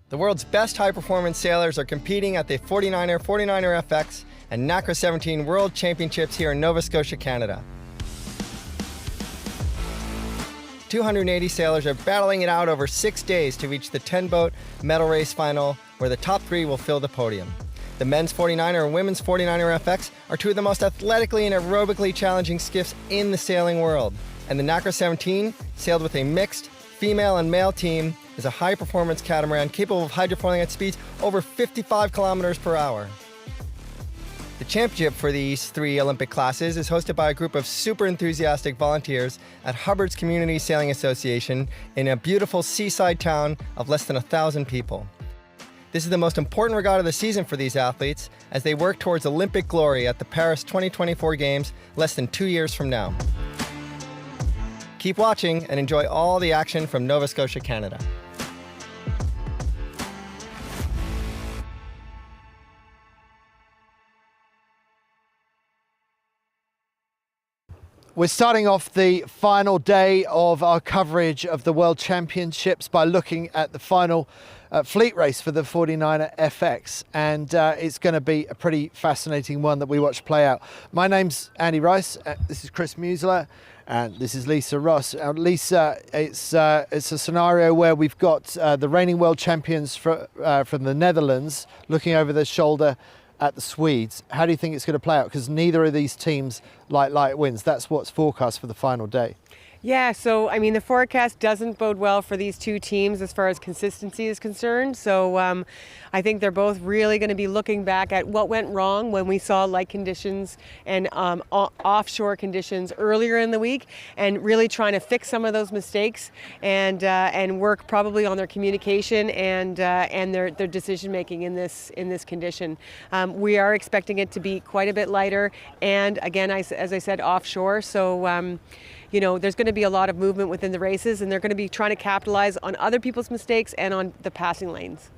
The world's best high-performance sailors are competing at the 49er, 49er FX, and Nacra 17 World Championships here in Nova Scotia, Canada. 280 sailors are battling it out over 6 days to reach the 10-boat medal race final, where the top 3 will fill the podium. The men's 49er and women's 49er FX are two of the most athletically and aerobically challenging skiffs in the sailing world. And the Nacra 17, sailed with a mixed female and male team, is a high-performance catamaran capable of hydrofoiling at speeds over 55 kilometers per hour. The championship for these 3 Olympic classes is hosted by a group of super enthusiastic volunteers at Hubbard's Community Sailing Association in a beautiful seaside town of less than 1,000 people. This is the most important regatta of the season for these athletes as they work towards Olympic glory at the Paris 2024 Games less than 2 years from now. Keep watching and enjoy all the action from Nova Scotia, Canada. We're starting off the final day of our coverage of the World Championships by looking at the final fleet race for the 49er FX, and it's going to be a pretty fascinating one that we watch play out. My name's Andy Rice, this is Chris Muesler, and this is Lisa Ross. Lisa, it's a scenario where we've got the reigning world champions from the Netherlands looking over their shoulder at the Swedes. How do you think it's going to play out? Because neither of these teams like light wins. That's what's forecast for the final day. Yeah, so I mean, the forecast doesn't bode well for these two teams as far as consistency is concerned. So I think they're both really going to be looking back at what went wrong when we saw light conditions and offshore conditions earlier in the week, and really trying to fix some of those mistakes and work probably on their communication and their decision making in this condition. We are expecting it to be quite a bit lighter, and again, as I said, offshore. So. You know, there's going to be a lot of movement within the races, and they're going to be trying to capitalize on other people's mistakes and on the passing lanes.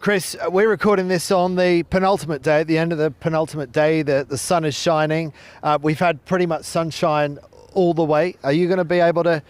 Chris, we're recording this on the penultimate day. At the end of the penultimate day, the sun is shining. We've had pretty much sunshine all the way. Are you going to be able to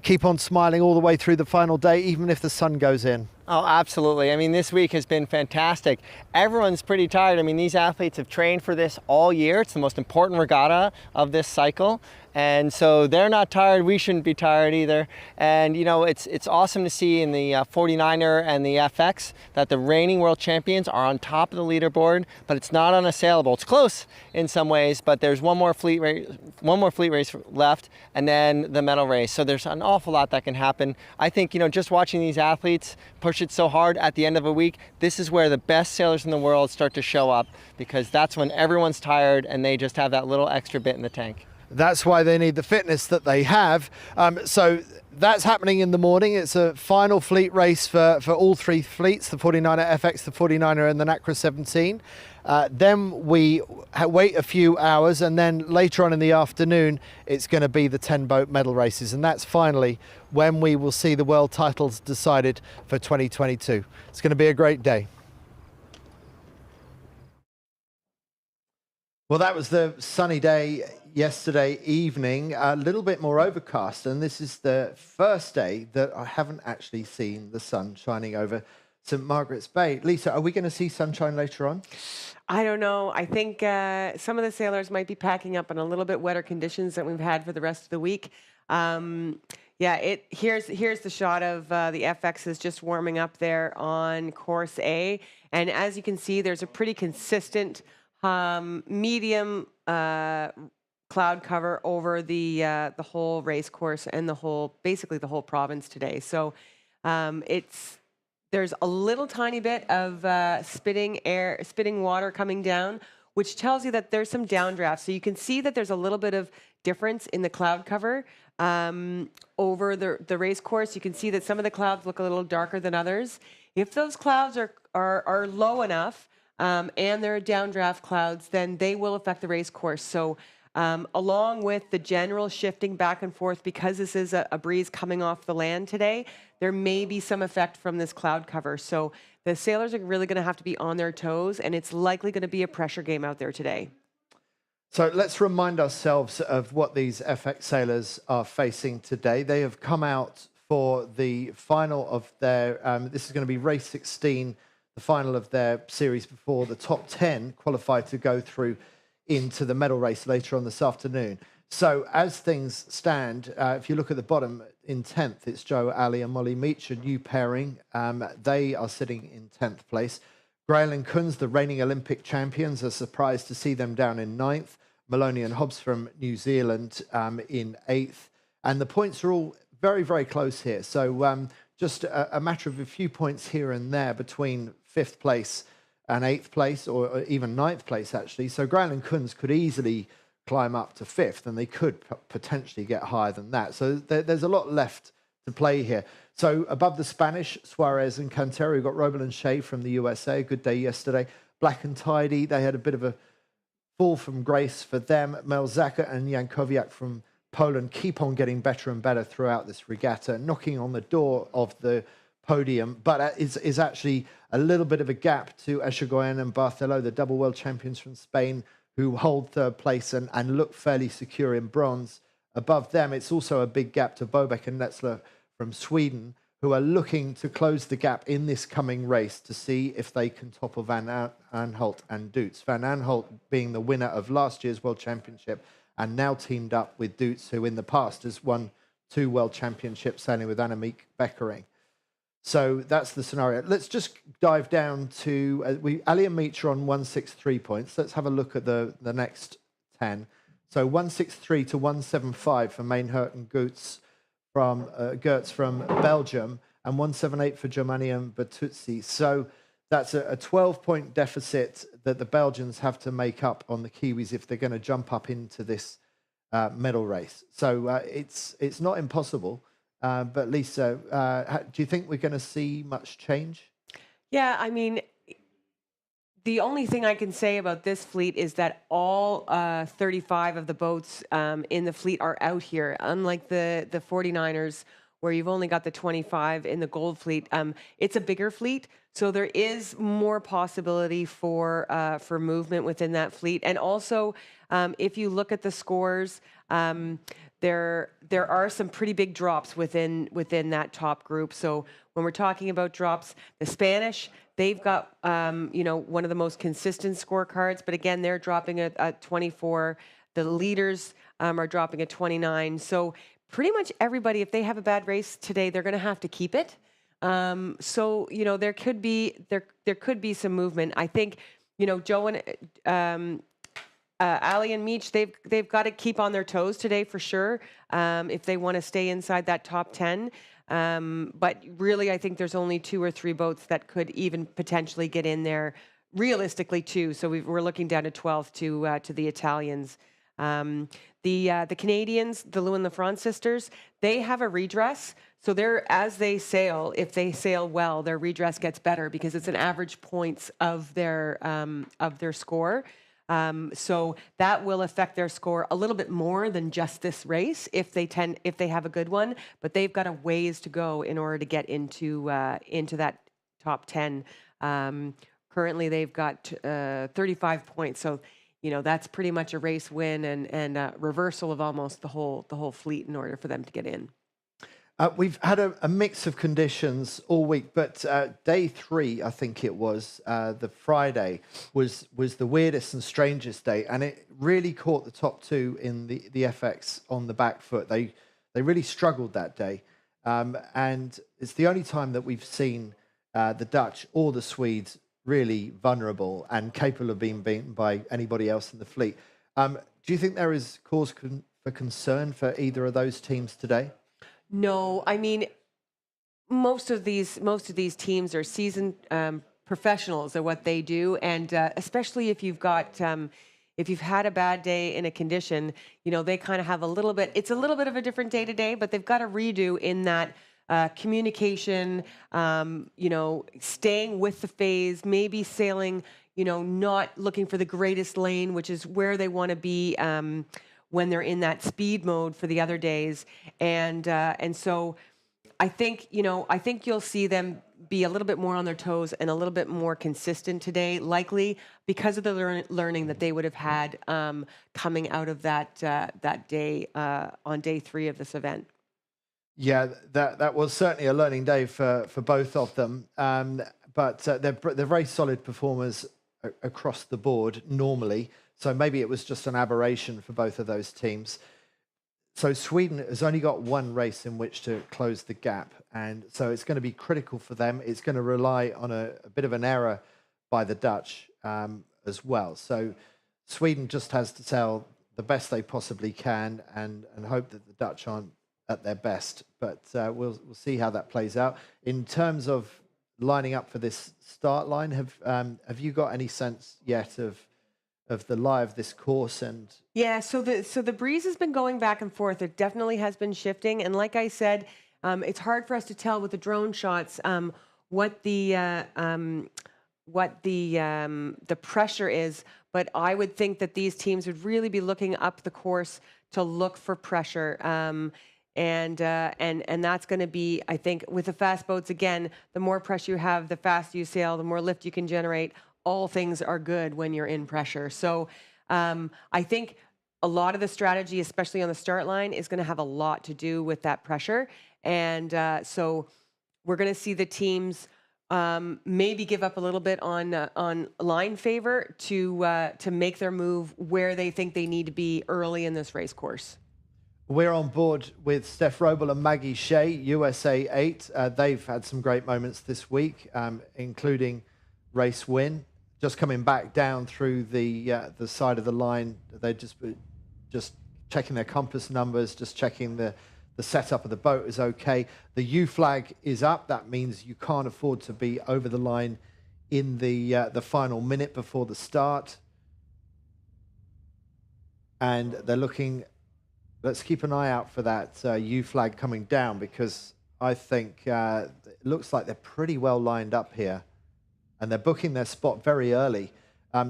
keep on smiling all the way through the final day, even if the sun goes in? Oh, absolutely. I mean, this week has been fantastic. Everyone's pretty tired. I mean, these athletes have trained for this all year. It's the most important regatta of this cycle. And so they're not tired. We shouldn't be tired either. And, you know, it's awesome to see in the 49er and the FX that the reigning world champions are on top of the leaderboard, but it's not unassailable. It's close in some ways, but there's one more fleet race left, and then the medal race. So there's an awful lot that can happen. I think, you know, just watching these athletes push it so hard at the end of a week, this is where the best sailors in the world start to show up, because that's when everyone's tired and they just have that little extra bit in the tank. That's why they need the fitness that they have. So that's happening in the morning. It's a final fleet race for all 3 fleets, the 49er FX, the 49er and the Nacra 17. Then we wait a few hours, and then later on in the afternoon, it's going to be the 10-boat medal races. And that's finally when we will see the world titles decided for 2022. It's going to be a great day. Well, that was the sunny day yesterday evening, a little bit more overcast, and this is the first day that I haven't actually seen the sun shining over St. Margaret's Bay. Lisa, are we going to see sunshine later on? I don't know. I think some of the sailors might be packing up in a little bit wetter conditions than we've had for the rest of the week. Yeah, here's the shot of the FX is just warming up there on course A, and as you can see, there's a pretty consistent medium cloud cover over the whole race course and basically the whole province today. So there's a little tiny bit of spitting water coming down, which tells you that there's some downdraft. So you can see that there's a little bit of difference in the cloud cover over the race course. You can see that some of the clouds look a little darker than others. If those clouds are low enough and they're downdraft clouds, then they will affect the race course. So along with the general shifting back and forth, because this is a breeze coming off the land today, there may be some effect from this cloud cover. So the sailors are really going to have to be on their toes, and it's likely going to be a pressure game out there today. So let's remind ourselves of what these FX sailors are facing today. They have come out for the final of their, this is going to be race 16, the final of their series before the top 10 qualify to go through into the medal race later on this afternoon. So as things stand, if you look at the bottom in 10th, it's Joe Ali and Molly Meach, a new pairing. They are sitting in 10th place. Grail and Kunz, the reigning Olympic champions, are surprised to see them down in 9th. Maloney and Hobbs from New Zealand in 8th. And the points are all very, very close here. So just a matter of a few points here and there between 5th place and 8th place, or even 9th place, actually. So Grail and Kunz could easily climb up to 5th, and they could potentially get higher than that. So there's a lot left to play here. So above the Spanish, Suarez and Cantero, we've got Robel and Shea from the USA. Good day yesterday. Black and Tidy, they had a bit of a fall from grace for them. Melzaka and Jankowiak from Poland keep on getting better and better throughout this regatta, knocking on the door of the podium, but is actually a little bit of a gap to Echegoyen and Barthelo, the double world champions from Spain, who hold 3rd place and look fairly secure in bronze. Above them, it's also a big gap to Bobek and Netzler from Sweden, who are looking to close the gap in this coming race to see if they can topple Van Aanholt and Dutz. Van Aanholt being the winner of last year's World Championship and now teamed up with Dutz, who in the past has won 2 World Championships, sailing with Annemiek Beckering. So that's the scenario. Let's just dive down to Ali and Meach are on 163 points. Let's have a look at the next 10. So 163 to 175 for Mainhert and Gertz from Belgium, and 178 for Germany and Bertuzzi. So that's a 12-point deficit that the Belgians have to make up on the Kiwis if they're going to jump up into this medal race. So it's not impossible. But Lisa, do you think we're going to see much change? Yeah, I mean, the only thing I can say about this fleet is that all 35 of the boats in the fleet are out here. Unlike the 49ers, where you've only got the 25 in the gold fleet, it's a bigger fleet, so there is more possibility for movement within that fleet. And also, if you look at the scores, there are some pretty big drops within that top group. So when we're talking about drops, the Spanish, they've got one of the most consistent scorecards, but again, they're dropping at 24. The leaders are dropping at 29. So pretty much everybody, if they have a bad race today, they're going to have to keep it. So there could be some movement. I think Joe and Ali and Meach, they've got to keep on their toes today for sure if they want to stay inside that top 10. But really, I think there's only 2 or 3 boats that could even potentially get in there. Realistically, 2. So we're looking down to 12 to the Italians. The Canadians, the Lewin Lafrance sisters, they have a redress. So as they sail, if they sail well, their redress gets better because it's an average points of their score. So that will affect their score a little bit more than just this race if they have a good one. But they've got a ways to go in order to get into that top 10. Currently, they've got 35 points. So that's pretty much a race win and a reversal of almost the whole fleet in order for them to get in. We've had a mix of conditions all week, but day 3, I think it was, the Friday, was the weirdest and strangest day, and it really caught the top 2 in the FX on the back foot. They really struggled that day, and it's the only time that we've seen the Dutch or the Swedes really vulnerable and capable of being beaten by anybody else in the fleet. Do you think there is cause for concern for either of those teams today? No, I mean, most of these teams are seasoned professionals at what they do, and especially if you've had a bad day in a condition, they kind of have a little bit. It's a little bit of a different day to day, but they've got to redo in that communication. Staying with the phase, maybe sailing. Not looking for the greatest lane, which is where they want to be. When they're in that speed mode for the other days, and so I think you'll see them be a little bit more on their toes and a little bit more consistent today, likely because of the learning that they would have had coming out of that day on day 3 of this event. Yeah, that was certainly a learning day for both of them. But they're very solid performers across the board normally. So maybe it was just an aberration for both of those teams. So Sweden has only got one race in which to close the gap. And so it's going to be critical for them. It's going to rely on a bit of an error by the Dutch as well. So Sweden just has to sail the best they possibly can and hope that the Dutch aren't at their best. But we'll see how that plays out. In terms of lining up for this start line, have you got any sense yet of the lie of this course? And Yeah, so the breeze has been going back and forth. It definitely has been shifting, and like I said, it's hard for us to tell with the drone shots what the pressure is. But I would think that these teams would really be looking up the course to look for pressure. And that's going to be, I think, with the fast boats, again, the more pressure you have, the faster you sail, the more lift you can generate. All things are good when you're in pressure. So I think a lot of the strategy, especially on the start line, is going to have a lot to do with that pressure. And so we're going to see the teams maybe give up a little bit on line favor to make their move where they think they need to be early in this race course. we're on board with Steph Roble and Maggie Shea, USA 8. They've had some great moments this week, including race win. Just coming back down through the side of the line, they just checking their compass numbers, just checking the setup of the boat is okay. The U flag is up. That means you can't afford to be over the line in the final minute before the start. And they're looking. Let's keep an eye out for that U flag coming down, because I think it looks like they're pretty well lined up here, and they're booking their spot very early.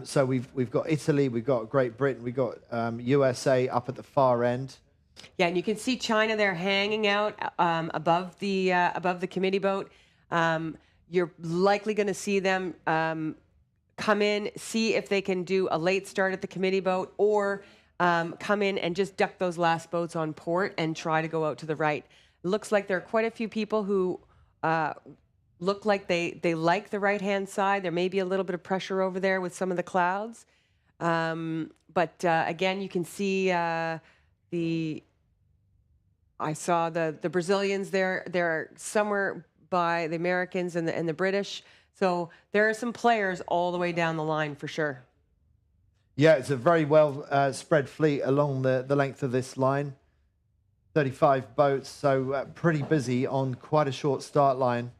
So we've got Italy, we've got Great Britain, we've got USA up at the far end. Yeah, and you can see China there hanging out above the committee boat. You're likely going to see them come in, see if they can do a late start at the committee boat, or come in and just duck those last boats on port and try to go out to the right. Looks like there are quite a few people who look like they like the right-hand side. There may be a little bit of pressure over there with some of the clouds. But again, you can see I saw the Brazilians there. They're somewhere by the Americans and the British. So there are some players all the way down the line for sure. Yeah, it's a very well spread fleet along the length of this line. 35 boats, so pretty busy on quite a short start line.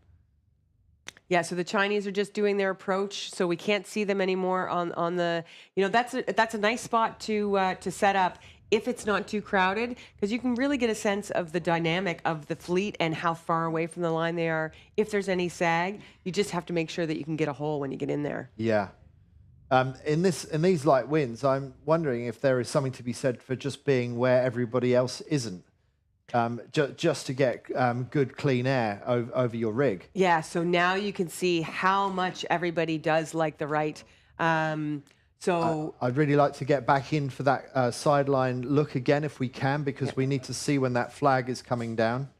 Yeah, so the Chinese are just doing their approach, so we can't see them anymore on the. That's a nice spot to set up if it's not too crowded, because you can really get a sense of the dynamic of the fleet and how far away from the line they are. If there's any sag, you just have to make sure that you can get a hole when you get in there. Yeah. In these light winds, I'm wondering if there is something to be said for just being where everybody else isn't, just to get good clean air over your rig. Yeah, so now you can see how much everybody does like the right. So I'd really like to get back in for that sideline look again if we can, because we need to see when that flag is coming down.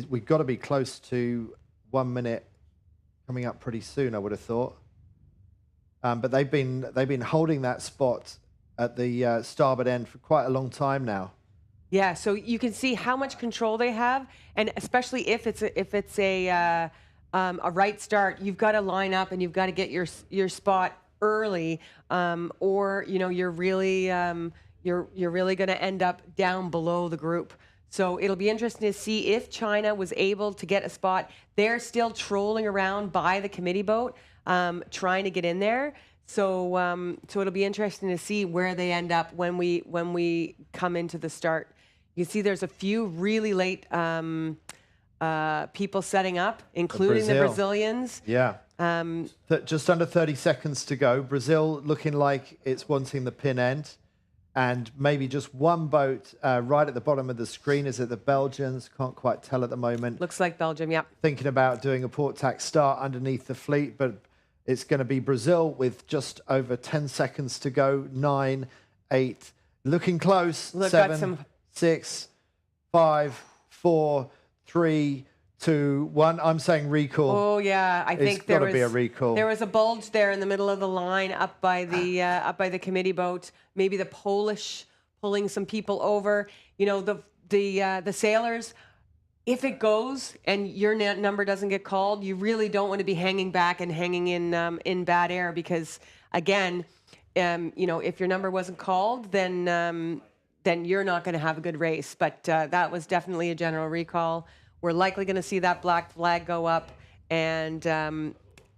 We've got to be close to 1 minute coming up pretty soon, I would have thought. But they've been holding that spot at the starboard end for quite a long time now. Yeah, so you can see how much control they have, and especially if it's a right start, you've got to line up and you've got to get your spot early, or you're really going to end up down below the group. So it'll be interesting to see if China was able to get a spot. They're still trolling around by the committee boat, trying to get in there. So it'll be interesting to see where they end up when we come into the start. You see there's a few really late people setting up, including the Brazilians. Yeah. Just under 30 seconds to go. Brazil looking like it's wanting the pin end. And maybe just one boat right at the bottom of the screen. Is it the Belgians? Can't quite tell at the moment. Looks like Belgium, yep. Thinking about doing a port tack start underneath the fleet, but it's going to be Brazil with just over 10 seconds to go. 9, 8, looking close. 7, 6, 5, 4, 3, 2, 1. I'm saying recall. Oh yeah, I think It's got to be a recall. There was a bulge there in the middle of the line, up by the committee boat. Maybe the Polish pulling some people over. You know, the sailors. If it goes and your number doesn't get called, you really don't want to be hanging back and hanging in bad air, because again, you know, if your number wasn't called, then you're not going to have a good race. But that was definitely a general recall. We're likely going to see that black flag go up, and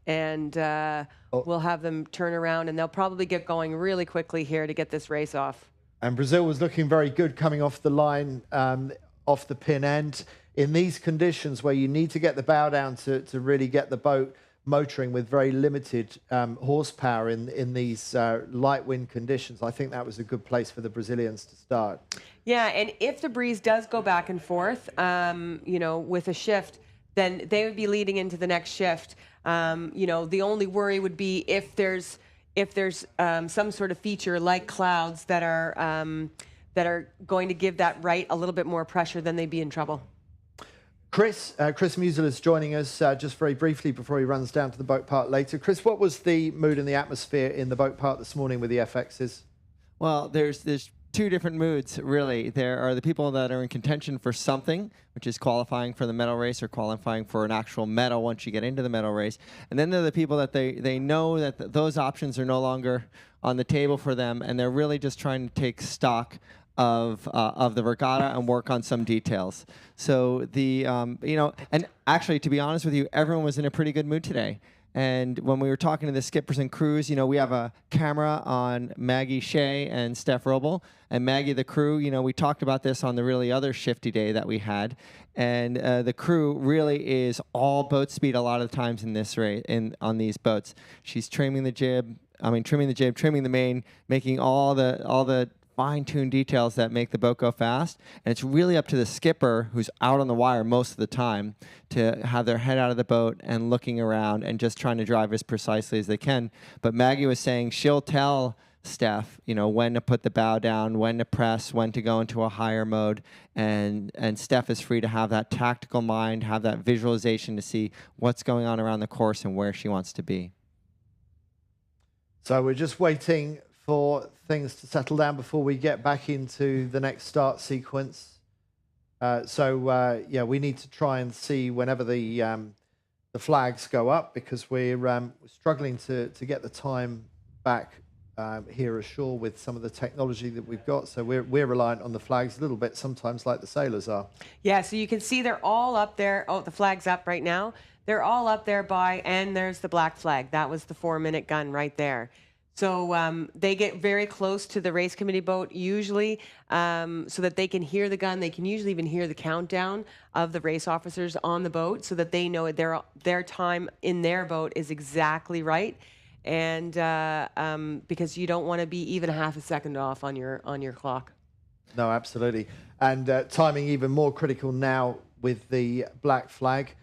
we'll have them turn around, and they'll probably get going really quickly here to get this race off. And Brazil was looking very good coming off the line, off the pin end. In these conditions where you need to get the bow down to really get the boat motoring with very limited horsepower in these light wind conditions, I think that was a good place for the Brazilians to start. Yeah, and if the breeze does go back and forth, you know, with a shift, then they would be leading into the next shift. You know, the only worry would be if there's some sort of feature like clouds that are going to give that right a little bit more pressure, then they'd be in trouble. Chris Musil is joining us just very briefly before he runs down to the boat park later. Chris, what was the mood and the atmosphere in the boat park this morning with the FXs? Well, there's two different moods, really. There are the people that are in contention for something, which is qualifying for the medal race or qualifying for an actual medal once you get into the medal race. And then there are the people that they know that those options are no longer on the table for them, and they're really just trying to take stock of the regatta and work on some details. So you know, and actually, to be honest with you, everyone was in a pretty good mood today. And when we were talking to the skippers and crews, you know, we have a camera on Maggie Shea and Steph Roble. And Maggie, the crew, you know, we talked about this on the really other shifty day that we had. And the crew really is all boat speed a lot of the times in this race, on these boats. She's trimming the jib, trimming the main, making all the fine-tuned details that make the boat go fast. And it's really up to the skipper, who's out on the wire most of the time, to have their head out of the boat and looking around and just trying to drive as precisely as they can. But Maggie was saying she'll tell Steph, you know, when to put the bow down, when to press, when to go into a higher mode. And Steph is free to have that tactical mind, have that visualization to see what's going on around the course and where she wants to be. So we're just waiting for things to settle down before we get back into the next start sequence. Yeah, we need to try and see whenever the flags go up, because we're struggling to get the time back here ashore with some of the technology that we've got. So we're reliant on the flags a little bit sometimes, like the sailors are. Yeah, so you can see they're all up there. Oh, the flag's up right now. They're all up there and there's the black flag. That was the 4-minute gun right there. So they get very close to the race committee boat usually, so that they can hear the gun. They can usually even hear the countdown of the race officers on the boat, so that they know their time in their boat is exactly right. And because you don't want to be even half a second off on your clock. No, absolutely. And timing even more critical now with the black flag.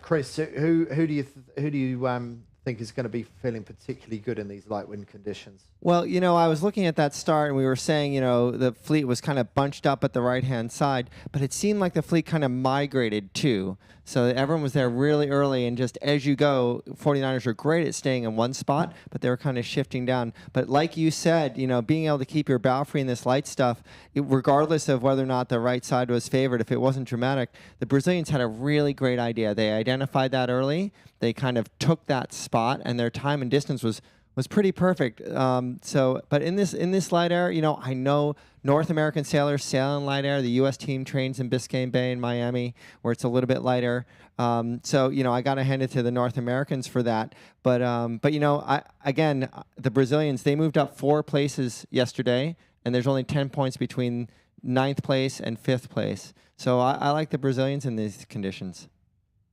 Chris, who do you think is going to be feeling particularly good in these light wind conditions? Well, you know, I was looking at that start, and we were saying, you know, the fleet was kind of bunched up at the right-hand side, but it seemed like the fleet kind of migrated too. So everyone was there really early, and just as you go, 49ers are great at staying in one spot, but they were kind of shifting down. But like you said, you know, being able to keep your bow free in this light stuff, regardless of whether or not the right side was favored, if it wasn't dramatic, the Brazilians had a really great idea. They identified that early. They kind of took that spot, and their time and distance was pretty perfect. But in this light air, you know, I know North American sailors sail in light air. The U.S. team trains in Biscayne Bay in Miami, where it's a little bit lighter. So, you know, I got to hand it to the North Americans for that. But you know, again, the Brazilians, they moved up 4 places yesterday, and there's only 10 points between 9th place and 5th place. So I like the Brazilians in these conditions.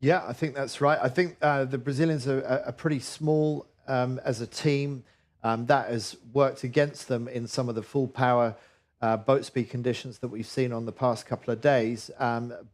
Yeah, I think that's right. I think the Brazilians are pretty small as a team. That has worked against them in some of the full power boat speed conditions that we've seen on the past couple of days.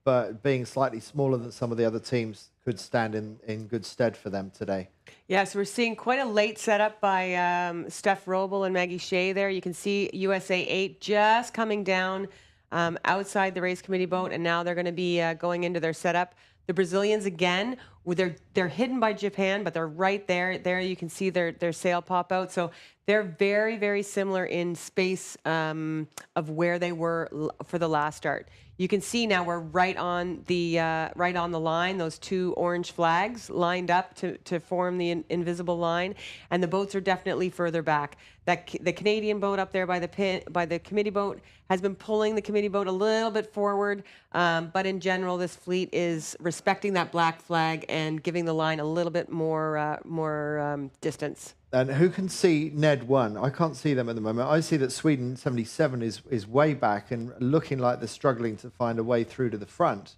But being slightly smaller than some of the other teams could stand in good stead for them today. Yeah, so we're seeing quite a late setup by Steph Roble and Maggie Shea there. You can see USA 8 just coming down outside the race committee boat, and now they're going to be going into their setup. The Brazilians, again, they're hidden by Japan, but they're right there. There you can see their sail pop out. So they're very, very similar in space of where they were for the last start. You can see now we're right on the line. Those two orange flags lined up to form the invisible line, and the boats are definitely further back. The Canadian boat up there by the committee boat has been pulling the committee boat a little bit forward, but in general, this fleet is respecting that black flag and giving the line a little bit more distance. And who can see Ned 1? I can't see them at the moment. I see that Sweden 77 is way back and looking like they're struggling to find a way through to the front.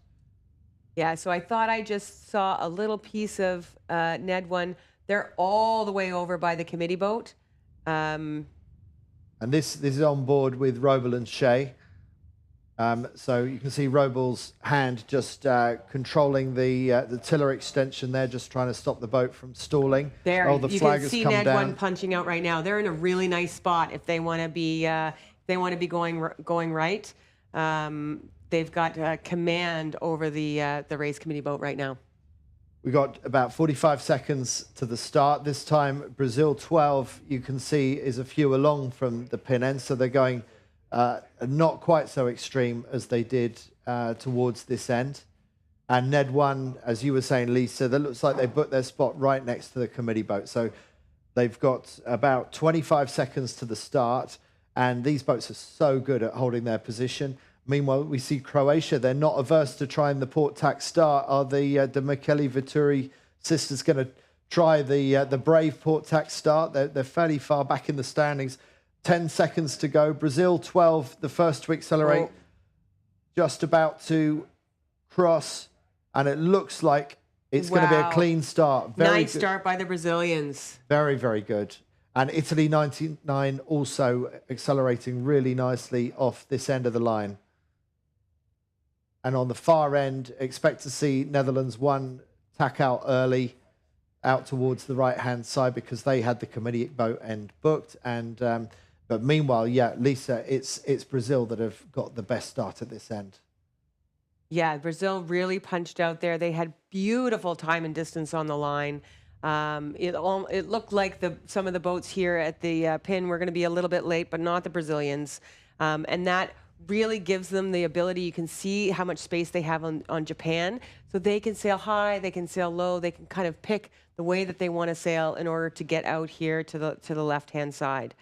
Yeah, so I thought I just saw a little piece of Ned 1. They're all the way over by the committee boat. And this is on board with Roble and Shea. So you can see Roble's hand just controlling the tiller extension there, just trying to stop the boat from stalling. There, oh, the you flag can see has come Ned down. 1 punching out right now. They're in a really nice spot if they want to be going right. They've got command over the race committee boat right now. We got about 45 seconds to the start. This time, Brazil 12, you can see, is a few along from the pin end, so they're going not quite so extreme as they did towards this end. And Ned 1, as you were saying, Lisa, that looks like they booked their spot right next to the committee boat. So they've got about 25 seconds to the start, and these boats are so good at holding their position. Meanwhile, we see Croatia. They're not averse to trying the port tack start. Are the Michele Vittori sisters going to try the brave port tack start? They're fairly far back in the standings. 10 seconds to go. Brazil 12, the first to accelerate, just about to cross, and it looks like it's going to be a clean start. Very nice start by the Brazilians. Very, very good. And Italy 99 also accelerating really nicely off this end of the line. And on the far end, expect to see Netherlands 1 tack out early, out towards the right-hand side because they had the committee boat end booked. And but meanwhile, yeah, Lisa, it's Brazil that have got the best start at this end. Yeah, Brazil really punched out there. They had beautiful time and distance on the line. It looked like some of the boats here at the pin were going to be a little bit late, but not the Brazilians. And that really gives them the ability. You can see how much space they have on Japan. So they can sail high, they can sail low, they can kind of pick the way that they want to sail in order to get out here to the left-hand side.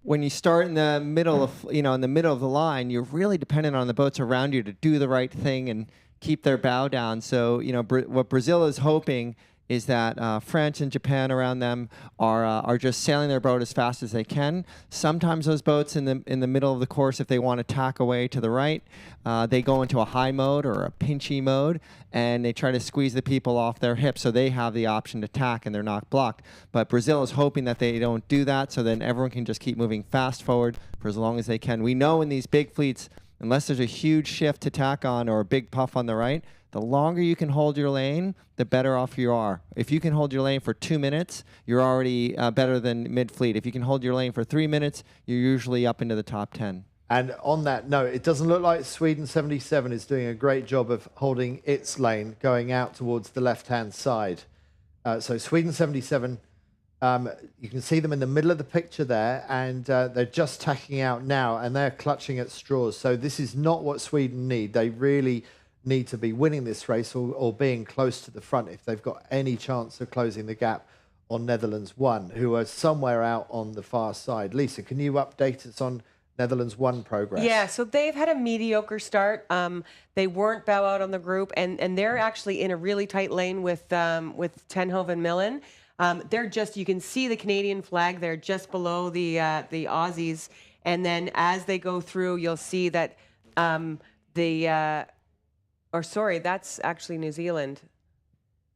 When you start in the middle of the line, you're really dependent on the boats around you to do the right thing and keep their bow down. So, what Brazil is hoping is that France and Japan around them are just sailing their boat as fast as they can. Sometimes those boats in the middle of the course, if they want to tack away to the right, they go into a high mode or a pinchy mode, and they try to squeeze the people off their hips so they have the option to tack and they're not blocked. But Brazil is hoping that they don't do that, so then everyone can just keep moving fast forward for as long as they can. We know in these big fleets, unless there's a huge shift to tack on or a big puff on the right, the longer you can hold your lane, the better off you are. If you can hold your lane for 2 minutes, you're already better than mid-fleet. If you can hold your lane for 3 minutes, you're usually up into the top 10. And on that note, it doesn't look like Sweden 77 is doing a great job of holding its lane going out towards the left-hand side. So Sweden 77, you can see them in the middle of the picture there, and they're just tacking out now, and they're clutching at straws. So this is not what Sweden need. They really need to be winning this race or being close to the front if they've got any chance of closing the gap on Netherlands 1, who are somewhere out on the far side. Lisa, can you update us on Netherlands 1 progress? Yeah, so they've had a mediocre start. They weren't bow out on the group, and they're actually in a really tight lane with Tenhoven Millen. They're just, you can see the Canadian flag there just below the Aussies, and then as they go through, you'll see that that's actually New Zealand.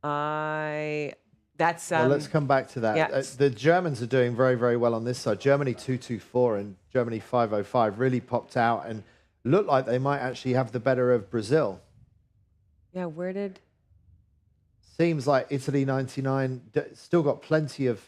Well, let's come back to that. Yeah. The Germans are doing very, very well on this side. Germany 224 and Germany 505 really popped out and looked like they might actually have the better of Brazil. Yeah, where did... Seems like Italy 99 still got plenty of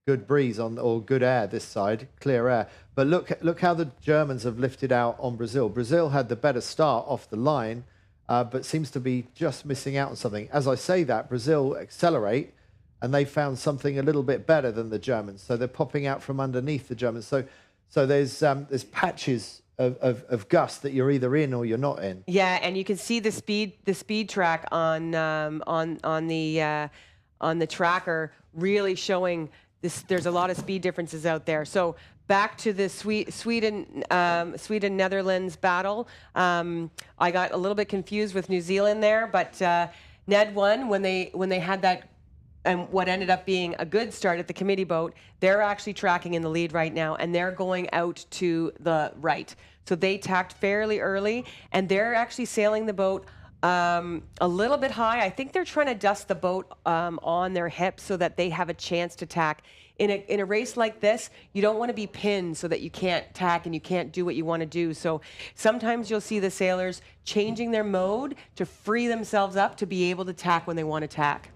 good breeze or good air this side, clear air. But look how the Germans have lifted out on Brazil. Brazil had the better start off the line, but seems to be just missing out on something. As I say that, Brazil accelerate, and they found something a little bit better than the Germans. So they're popping out from underneath the Germans. So there's patches of gust that you're either in or you're not in. Yeah, and you can see the speed track on the tracker really showing this. There's a lot of speed differences out there. So back to the Sweden Netherlands battle. I got a little bit confused with New Zealand there, but Ned won when they had that. And what ended up being a good start at the committee boat, they're actually tracking in the lead right now, and they're going out to the right. So they tacked fairly early, and they're actually sailing the boat a little bit high. I think they're trying to dust the boat on their hips so that they have a chance to tack. In a race like this, you don't want to be pinned so that you can't tack and you can't do what you want to do. So sometimes you'll see the sailors changing their mode to free themselves up to be able to tack when they want to tack.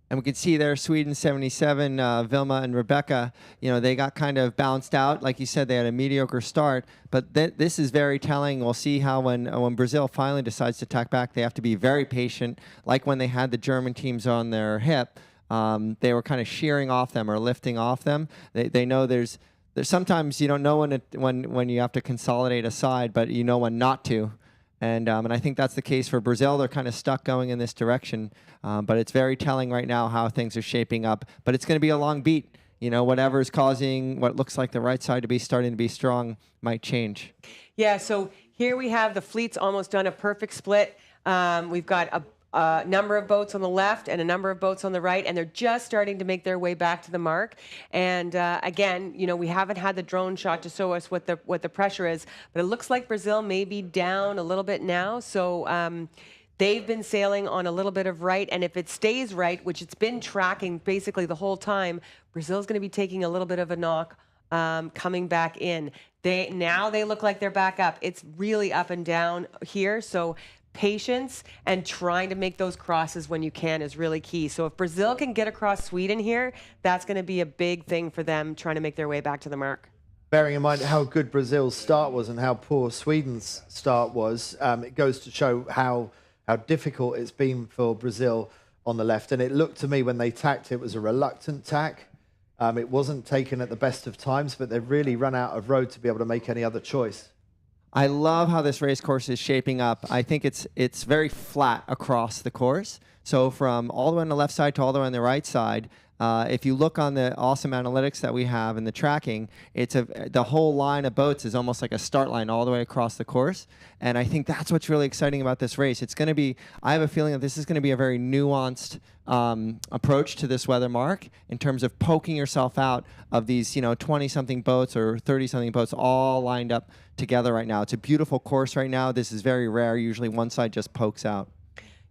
And we can see there, Sweden 77, Vilma and Rebecca, they got kind of bounced out. Like you said, they had a mediocre start. But this is very telling. We'll see how when Brazil finally decides to tack back, they have to be very patient. Like when they had the German teams on their hip, they were kind of shearing off them or lifting off them. They know there's sometimes you don't know when you have to consolidate a side, but you know when not to. And I think that's the case for Brazil. They're kind of stuck going in this direction. But it's very telling right now how things are shaping up. But it's going to be a long beat. Whatever is causing what looks like the right side to be starting to be strong might change. Yeah, so here we have the fleet's almost done a perfect split. We've got a number of boats on the left and a number of boats on the right, and they're just starting to make their way back to the mark. And again, we haven't had the drone shot to show us what the pressure is, but it looks like Brazil may be down a little bit now. So they've been sailing on a little bit of right, and if it stays right, which it's been tracking basically the whole time, Brazil's going to be taking a little bit of a knock coming back in. Now they look like they're back up. It's really up and down here, so patience and trying to make those crosses when you can is really key. So if Brazil can get across Sweden here, that's going to be a big thing for them trying to make their way back to the mark. Bearing in mind how good Brazil's start was and how poor Sweden's start was, it goes to show how difficult it's been for Brazil on the left. And it looked to me when they tacked, it was a reluctant tack. It wasn't taken at the best of times, but they've really run out of road to be able to make any other choice. I love how this race course is shaping up. I think it's very flat across the course. So from all the way on the left side to all the way on the right side, if you look on the awesome analytics that we have and the tracking, the whole line of boats is almost like a start line all the way across the course. And I think that's what's really exciting about this race. I have a feeling that this is going to be a very nuanced approach to this weather mark in terms of poking yourself out of these 20-something boats or 30-something boats all lined up together right now. It's a beautiful course right now. This is very rare. Usually one side just pokes out.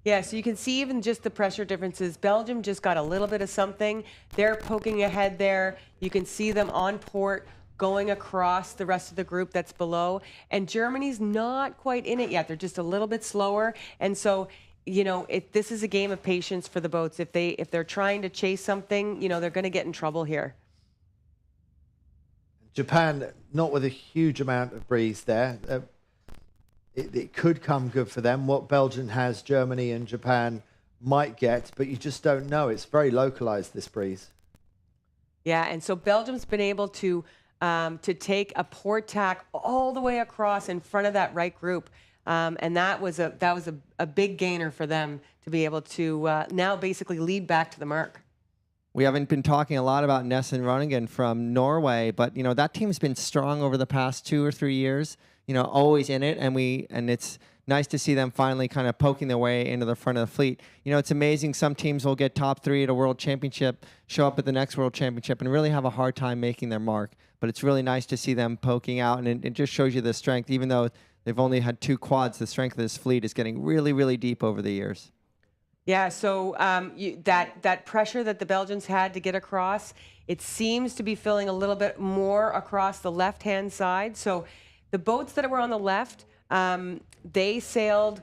Yeah, so you can see even just the pressure differences. Belgium just got a little bit of something. They're poking ahead there. You can see them on port going across the rest of the group that's below. And Germany's not quite in it yet. They're just a little bit slower. And so, this is a game of patience for the boats. If they're trying to chase something, they're going to get in trouble here. Japan, not with a huge amount of breeze there. It could come good for them. What Belgium has, Germany and Japan might get, but you just don't know. It's very localized, this breeze. Yeah, and so Belgium's been able to take a port tack all the way across in front of that right group, and that was a big gainer for them to be able to now basically lead back to the mark. We haven't been talking a lot about Ness and Groningen from Norway, but that team's been strong over the past 2 or 3 years. Always in it, and it's nice to see them finally kind of poking their way into the front of the fleet. It's amazing. Some teams will get top 3 at a world championship, show up at the next world championship, and really have a hard time making their mark. But it's really nice to see them poking out, and it just shows you the strength. Even though they've only had 2 quads, the strength of this fleet is getting really, really deep over the years. Yeah, so that pressure that the Belgians had to get across, it seems to be filling a little bit more across the left-hand side. So the boats that were on the left, they sailed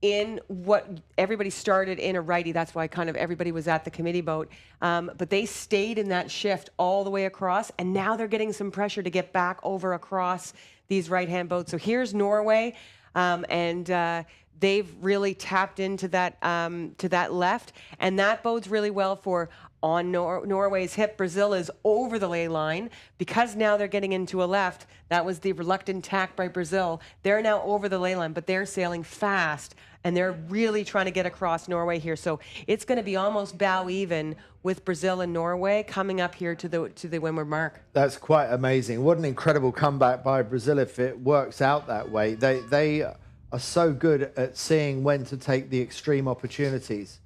in what everybody started in a righty. That's why kind of everybody was at the committee boat. But they stayed in that shift all the way across, and now they're getting some pressure to get back over across these right-hand boats. So here's Norway, and they've really tapped into that to that left, and that bodes really well for on Norway's hip. Brazil is over the ley line because now they're getting into a left. That was the reluctant tack by Brazil. They're now over the ley line, but they're sailing fast, and they're really trying to get across Norway here. So it's going to be almost bow even with Brazil and Norway coming up here to the windward mark. That's quite amazing. What an incredible comeback by Brazil if it works out that way. They are so good at seeing when to take the extreme opportunities.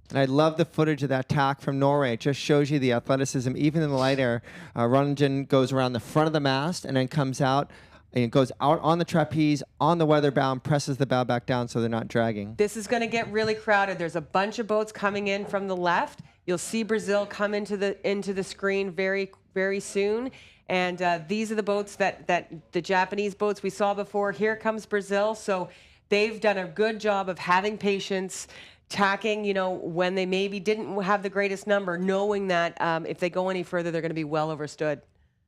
And I love the footage of that tack from Norway. It just shows you the athleticism, even in the light air. Runningen goes around the front of the mast and then comes out, and it goes out on the trapeze, on the weather bow, and presses the bow back down so they're not dragging. This is going to get really crowded. There's a bunch of boats coming in from the left. You'll see Brazil come into the screen very, very soon. And these are the boats that the Japanese boats we saw before. Here comes Brazil. So they've done a good job of having patience, tacking, when they maybe didn't have the greatest number, knowing that if they go any further, they're going to be well overstood.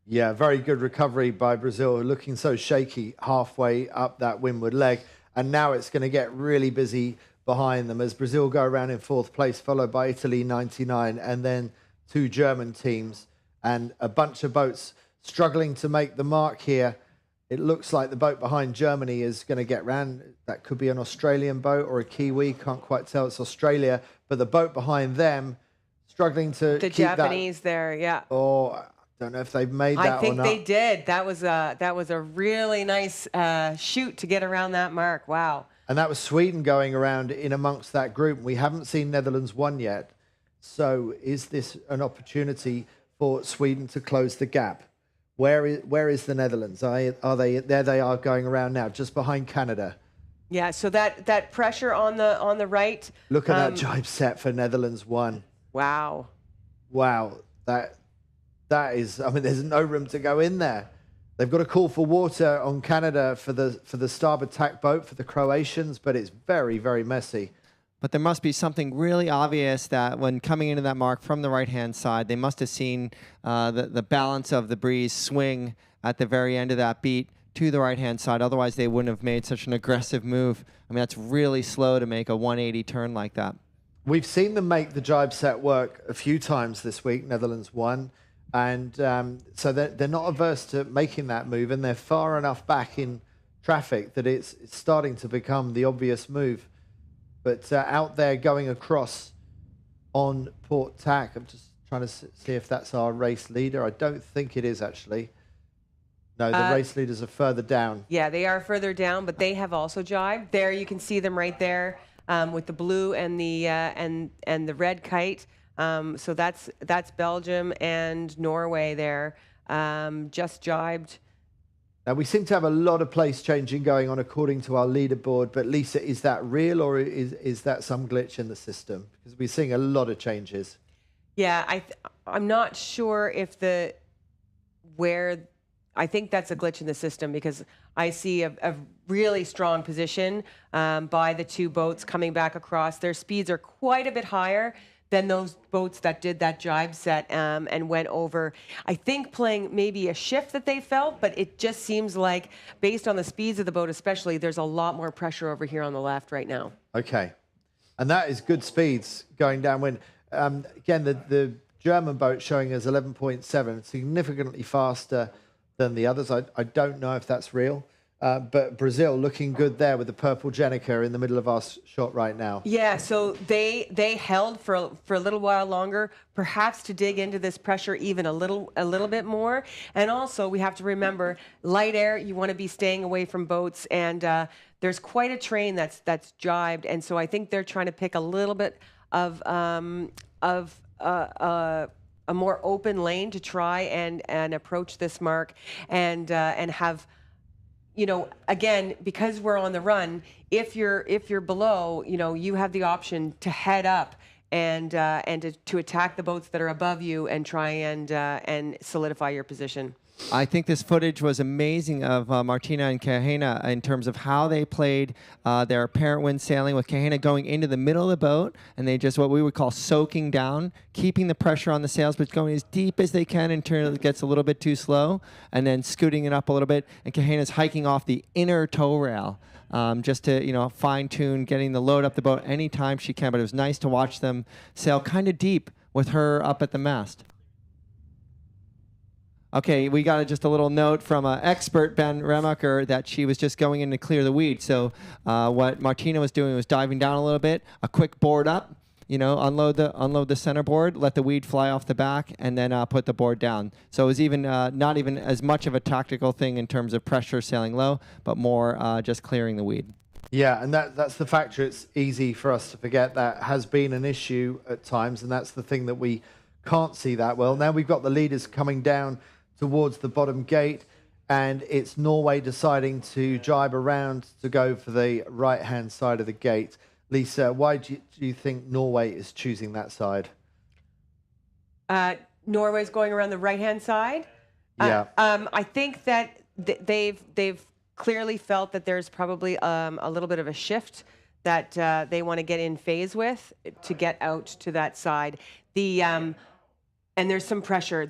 Yeah, very good recovery by Brazil, looking so shaky halfway up that windward leg. And now it's going to get really busy behind them as Brazil go around in fourth place, followed by Italy 99, and then two German teams and a bunch of boats struggling to make the mark here. It looks like the boat behind Germany is going to get round. That could be an Australian boat or a Kiwi. Can't quite tell. It's Australia. But the boat behind them struggling to the keep Japanese there, yeah. Oh, I don't know if they've made that or not. I think they did. That was a really nice shoot to get around that mark. Wow. And that was Sweden going around in amongst that group. We haven't seen Netherlands won yet. So is this an opportunity for Sweden to close the gap? Where is the Netherlands? Are they there? They are going around now, just behind Canada. Yeah. So that pressure on the right. Look at that jibe set for Netherlands 1. Wow. Wow. That is. I mean, there's no room to go in there. They've got a call for water on Canada for the starboard tack boat for the Croatians, but it's very, very messy. But there must be something really obvious that when coming into that mark from the right-hand side, they must have seen the balance of the breeze swing at the very end of that beat to the right-hand side. Otherwise, they wouldn't have made such an aggressive move. I mean, that's really slow to make a 180 turn like that. We've seen them make the jibe set work a few times this week, Netherlands 1. And so they're not averse to making that move, and they're far enough back in traffic that it's starting to become the obvious move. But out there going across on port tack, I'm just trying to see if that's our race leader. I don't think it is, actually. No, the race leaders are further down. Yeah, they are further down, but they have also jibed. There you can see them right there with the blue and the and the red kite. So that's Belgium and Norway there, just jibed. Now, we seem to have a lot of place changing going on according to our leaderboard, but Lisa, is that real or is that some glitch in the system? Because we're seeing a lot of changes. Yeah, I'm not sure if I think that's a glitch in the system because I see a really strong position by the two boats coming back across. Their speeds are quite a bit higher than those boats that did that jibe set and went over, I think, playing maybe a shift that they felt, but it just seems like, based on the speeds of the boat especially, there's a lot more pressure over here on the left right now. Okay. And that is good speeds going downwind. Again, the German boat showing us 11.7, significantly faster than the others. I don't know if that's real. But Brazil looking good there with the purple Jenica in the middle of our shot right now. Yeah, so they held for a little while longer, perhaps to dig into this pressure even a little bit more. And also, we have to remember, light air, you want to be staying away from boats, and there's quite a train that's jibed, and so I think they're trying to pick a little bit of a more open lane to try and approach this mark and have. Again, because we're on the run, if you're below, you have the option to head up and to attack the boats that are above you and try and solidify your position. I think this footage was amazing of Martina and Kahena in terms of how they played their apparent wind sailing, with Kahena going into the middle of the boat, and they just what we would call soaking down, keeping the pressure on the sails, but going as deep as they can until it gets a little bit too slow, and then scooting it up a little bit. And Kahena's hiking off the inner tow rail. Just to fine-tune getting the load up the boat anytime she can. But it was nice to watch them sail kind of deep with her up at the mast. Okay, we got just a little note from expert Ben Remacher that she was just going in to clear the weed. So what Martina was doing was diving down a little bit, a quick board up, unload the center board, let the weed fly off the back, and then put the board down. So it was even not even as much of a tactical thing in terms of pressure sailing low, but more just clearing the weed. Yeah, and that's the factor. It's easy for us to forget that has been an issue at times, and that's the thing that we can't see that well. Now we've got the leaders coming down towards the bottom gate, and it's Norway deciding to jibe around to go for the right-hand side of the gate. Lisa, why do you think Norway is choosing that side? Norway's going around the right-hand side. Yeah. I think that they've clearly felt that there's probably a little bit of a shift that they want to get in phase with to get out to that side. And there's some pressure.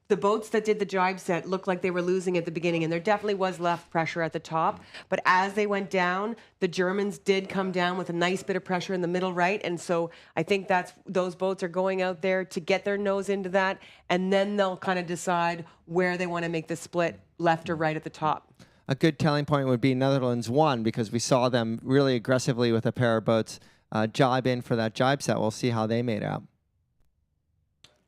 The boats that did the jibe set looked like they were losing at the beginning, and there definitely was left pressure at the top. But as they went down, the Germans did come down with a nice bit of pressure in the middle right. And so I think those boats are going out there to get their nose into that, and then they'll kind of decide where they want to make the split, left or right at the top. A good telling point would be Netherlands 1, because we saw them really aggressively with a pair of boats jibe in for that jibe set. We'll see how they made out.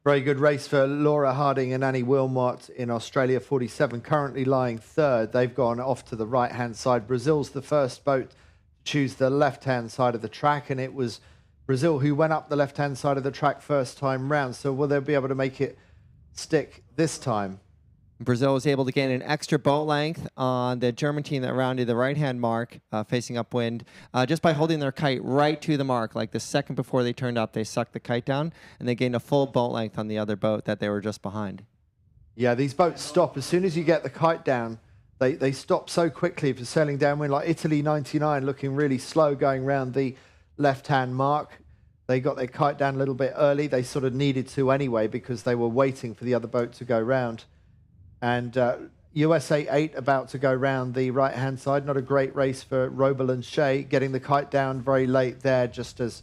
Very good race for Laura Harding and Annie Wilmot in Australia 47, currently lying third. They've gone off to the right-hand side. Brazil's the first boat to choose the left-hand side of the track, and it was Brazil who went up the left-hand side of the track first time round. So will they be able to make it stick this time? Brazil was able to gain an extra boat length on the German team that rounded the right-hand mark, facing upwind, just by holding their kite right to the mark. Like the second before they turned up, they sucked the kite down, and they gained a full boat length on the other boat that they were just behind. Yeah, these boats stop. As soon as you get the kite down, they stop so quickly if you're sailing downwind, like Italy 99, looking really slow going round the left-hand mark. They got their kite down a little bit early. They sort of needed to anyway because they were waiting for the other boat to go round. And USA 8 about to go round the right-hand side. Not a great race for Robel and Shea, getting the kite down very late there, just as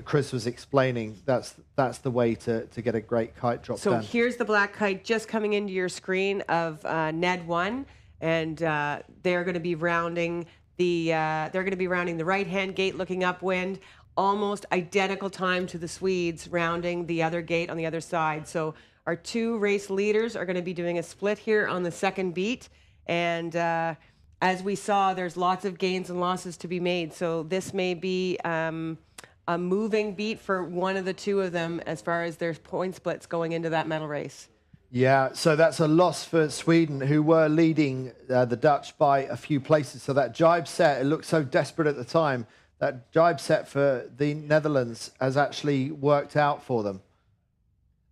Chris was explaining. That's the way to get a great kite drop down. So here's the black kite just coming into your screen of Ned 1, and they're going to be rounding the right-hand gate, looking upwind. Almost identical time to the Swedes rounding the other gate on the other side. So our two race leaders are going to be doing a split here on the second beat. And as we saw, there's lots of gains and losses to be made. So this may be a moving beat for one of the two of them as far as their point splits going into that medal race. Yeah, so that's a loss for Sweden, who were leading the Dutch by a few places. So that jibe set, it looked so desperate at the time. That jibe set for the Netherlands has actually worked out for them.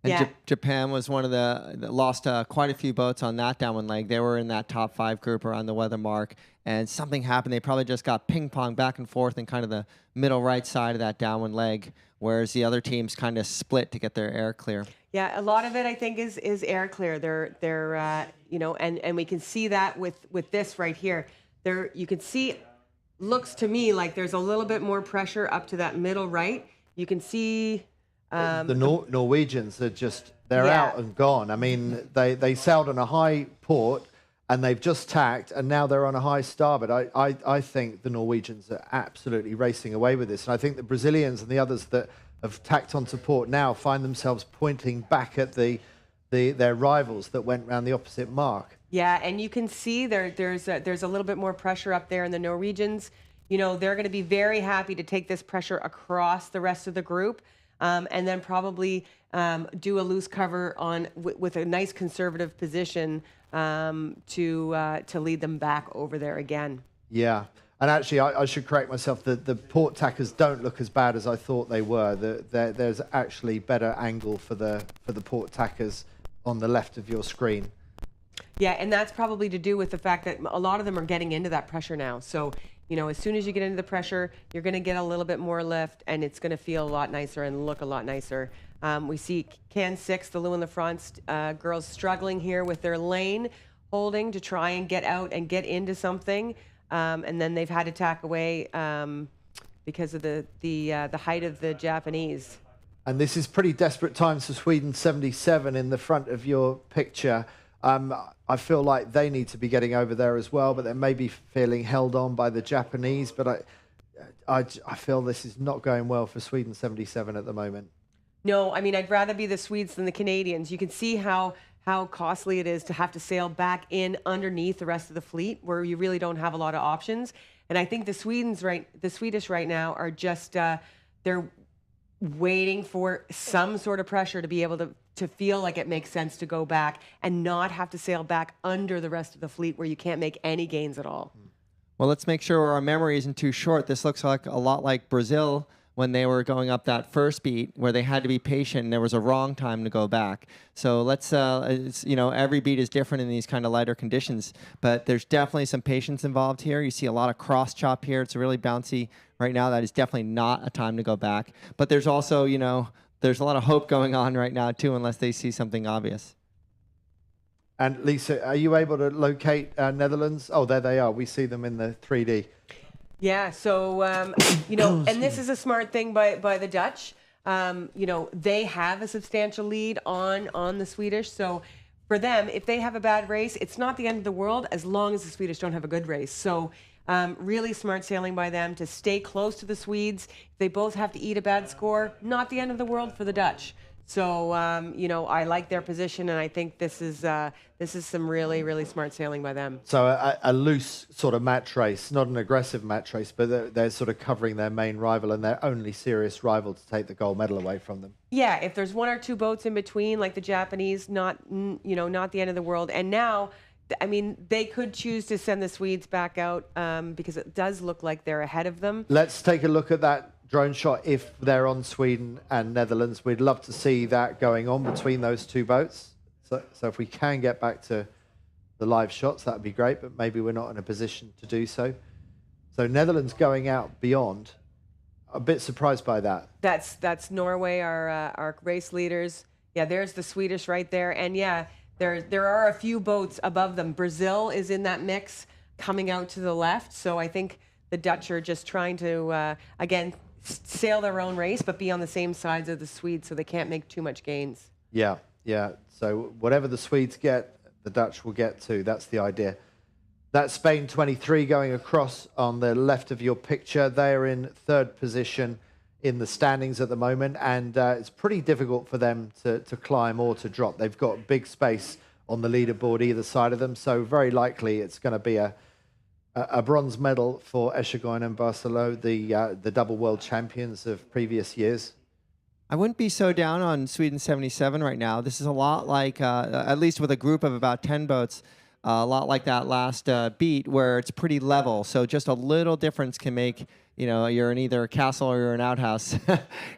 And yeah. Japan was one of that lost quite a few boats on that downwind leg. They were in that top 5 group around the weather mark, and something happened. They probably just got ping-pong back and forth in kind of the middle right side of that downwind leg, whereas the other teams kind of split to get their air clear. Yeah, a lot of it I think is air clear. They're and we can see that with this right here. You can see, looks to me like there's a little bit more pressure up to that middle right. You can see. The Norwegians are they're out and gone. I mean, they sailed on a high port and they've just tacked, and now they're on a high starboard. I think the Norwegians are absolutely racing away with this. And I think the Brazilians and the others that have tacked onto port now find themselves pointing back at their rivals that went round the opposite mark. Yeah, and you can see there's a little bit more pressure up there, and the Norwegians, they're going to be very happy to take this pressure across the rest of the group. And then probably do a loose cover with a nice conservative position to lead them back over there again. Yeah, and actually I should correct myself. The port tackers don't look as bad as I thought they were. There's actually better angle for the port tackers on the left of your screen. Yeah, and that's probably to do with the fact that a lot of them are getting into that pressure now. So, as soon as you get into the pressure, you're going to get a little bit more lift, and it's going to feel a lot nicer and look a lot nicer. We see Can 6, the Lou and LaFrance girls struggling here with their lane holding to try and get out and get into something, and then they've had to tack away because of the height of the Japanese. And this is pretty desperate times for Sweden 77 in the front of your picture. I feel like they need to be getting over there as well, but they may be feeling held on by the Japanese. But I feel this is not going well for Sweden 77 at the moment. No, I mean, I'd rather be the Swedes than the Canadians. You can see how costly it is to have to sail back in underneath the rest of the fleet, where you really don't have a lot of options. And I think the Swedish right now are just they're waiting for some sort of pressure to be able to feel like it makes sense to go back and not have to sail back under the rest of the fleet where you can't make any gains at all. Well, let's make sure our memory isn't too short. This looks like a lot like Brazil when they were going up that first beat, where they had to be patient and there was a wrong time to go back. So let's, every beat is different in these kind of lighter conditions, but there's definitely some patience involved here. You see a lot of cross chop here. It's really bouncy right now. That is definitely not a time to go back. But there's also, there's a lot of hope going on right now too, unless they see something obvious. And Lisa, are you able to locate Netherlands? Oh, there they are. We see them in the 3D. Yeah, so, and this is a smart thing by the Dutch. They have a substantial lead on the Swedish. So for them, if they have a bad race, it's not the end of the world as long as the Swedish don't have a good race. So really smart sailing by them to stay close to the Swedes. If they both have to eat a bad score, not the end of the world for the Dutch. So, I like their position, and I think this is some really, really smart sailing by them. So a loose sort of match race, not an aggressive match race, but they're sort of covering their main rival and their only serious rival to take the gold medal away from them. Yeah, if there's one or two boats in between, like the Japanese, not the end of the world. And now, I mean, they could choose to send the Swedes back out because it does look like they're ahead of them. Let's take a look at that drone shot if they're on Sweden and Netherlands. We'd love to see that going on between those two boats. So if we can get back to the live shots, that would be great, but maybe we're not in a position to do so. So Netherlands going out beyond. A bit surprised by that. That's Norway, our race leaders. Yeah, there's the Swedish right there. And yeah, there are a few boats above them. Brazil is in that mix coming out to the left. So I think the Dutch are just trying to, again, sail their own race, but be on the same sides of the Swedes so they can't make too much gains. Yeah. So whatever the Swedes get, the Dutch will get too. That's the idea. That's Spain 23 going across on the left of your picture. They are in third position in the standings at the moment, and it's pretty difficult for them to climb or to drop. They've got big space on the leaderboard either side of them, so very likely it's going to be a bronze medal for Echegoyen and Barcelo, the double world champions of previous years. I wouldn't be so down on Sweden 77 right now. This is a lot like, at least with a group of about 10 boats, a lot like that last beat where it's pretty level. So just a little difference can make, you're in either a castle or you're an outhouse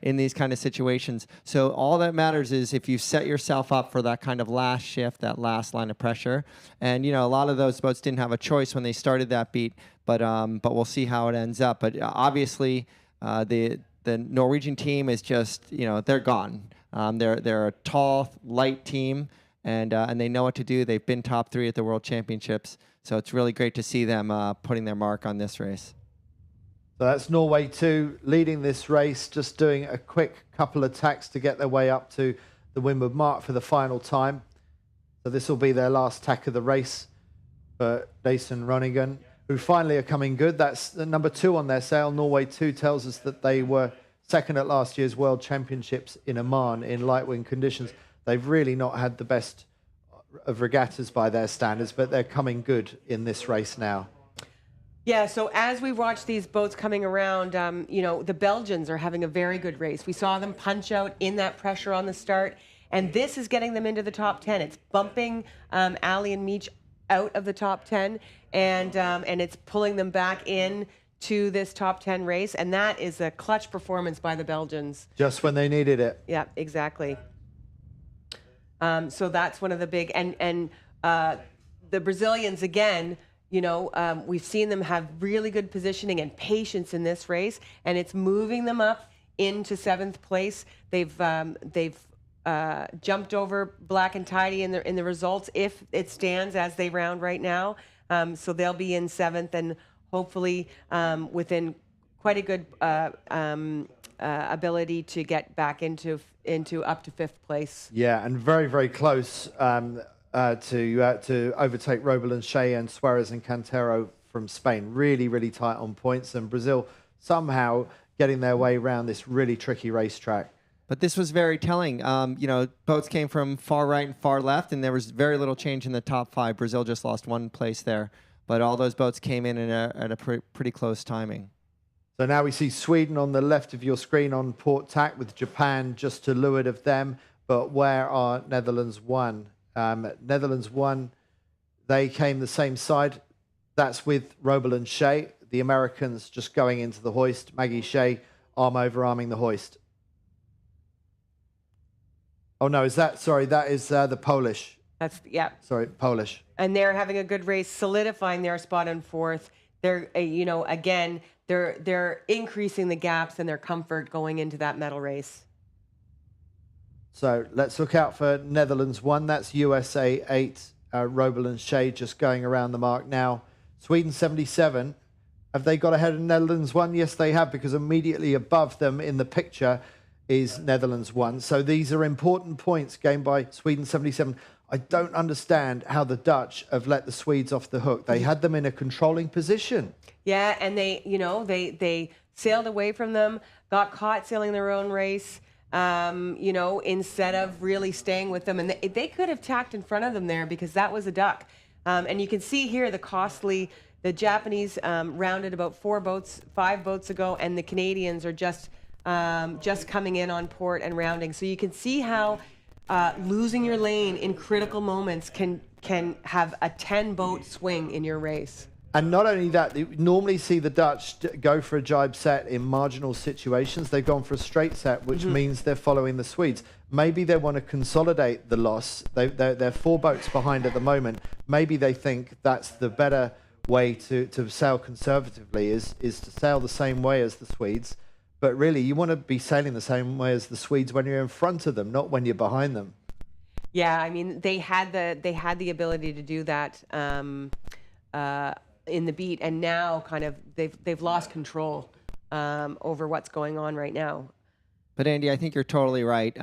in these kind of situations. So all that matters is if you set yourself up for that kind of last shift, that last line of pressure. And, a lot of those boats didn't have a choice when they started that beat, but we'll see how it ends up. But obviously, the Norwegian team is just, they're gone. They're a tall, light team, and they know what to do. They've been top 3 at the World Championships, so it's really great to see them putting their mark on this race. So that's Norway 2 leading this race, just doing a quick couple of tacks to get their way up to the windward mark for the final time. So this will be their last tack of the race for Dason Ronigan, who finally are coming good. That's the number 2 on their sail. Norway 2 tells us that they were second at last year's World Championships in Oman in light wind conditions. They've really not had the best of regattas by their standards, but they're coming good in this race now. Yeah, so as we watch these boats coming around, the Belgians are having a very good race. We saw them punch out in that pressure on the start, and this is getting them into the top 10. It's bumping Ali and Meech out of the top 10, and it's pulling them back in to this top 10 race, and that is a clutch performance by the Belgians. Just when they needed it. Yeah, exactly. So that's one of the big, and the Brazilians, again, we've seen them have really good positioning and patience in this race, and it's moving them up into 7th place. They've jumped over Black and Tidy in the results if it stands as they round right now. So they'll be in 7th and hopefully within quite a good ability to get back into up to 5th place. Yeah, and very, very close to overtake Robles, Shea and Suarez and Cantero from Spain. Really, really tight on points, and Brazil somehow getting their way around this really tricky racetrack. But this was very telling. Boats came from far right and far left, and there was very little change in the top 5. Brazil just lost 1 place there, but all those boats came in at a pretty close timing. So now we see Sweden on the left of your screen on port tack, with Japan just to leeward of them. But where are Netherlands 1? Netherlands 1, they came the same side. That's with Robles and Shea. The Americans just going into the hoist. Maggie Shea arm over arming the hoist. Oh no, that is the Polish. That's, yeah. Sorry, Polish. And they're having a good race, solidifying their spot in 4th. They're, again, they're increasing the gaps and their comfort going into that medal race. So let's look out for Netherlands 1. That's USA 8. Robles and Shea just going around the mark now. Sweden 77. Have they got ahead of Netherlands 1? Yes, they have, because immediately above them in the picture is Netherlands 1. So these are important points gained by Sweden 77. I don't understand how the Dutch have let the Swedes off the hook. They had them in a controlling position. Yeah, and they sailed away from them, got caught sailing their own race, instead of really staying with them. And they could have tacked in front of them there, because that was a duck. And you can see here the Japanese rounded about 5 boats ago, and the Canadians are just coming in on port and rounding. So you can see how losing your lane in critical moments can have a 10-boat swing in your race. And not only that, you normally see the Dutch go for a jibe set in marginal situations. They've gone for a straight set, which means they're following the Swedes. Maybe they want to consolidate the loss. They're 4 boats behind at the moment. Maybe they think that's the better way to sail conservatively, is to sail the same way as the Swedes. But really, you want to be sailing the same way as the Swedes when you're in front of them, not when you're behind them. Yeah, I mean, they had the ability to do that in the beat, and now kind of they've lost control over what's going on right now. But Andy, I think you're totally right.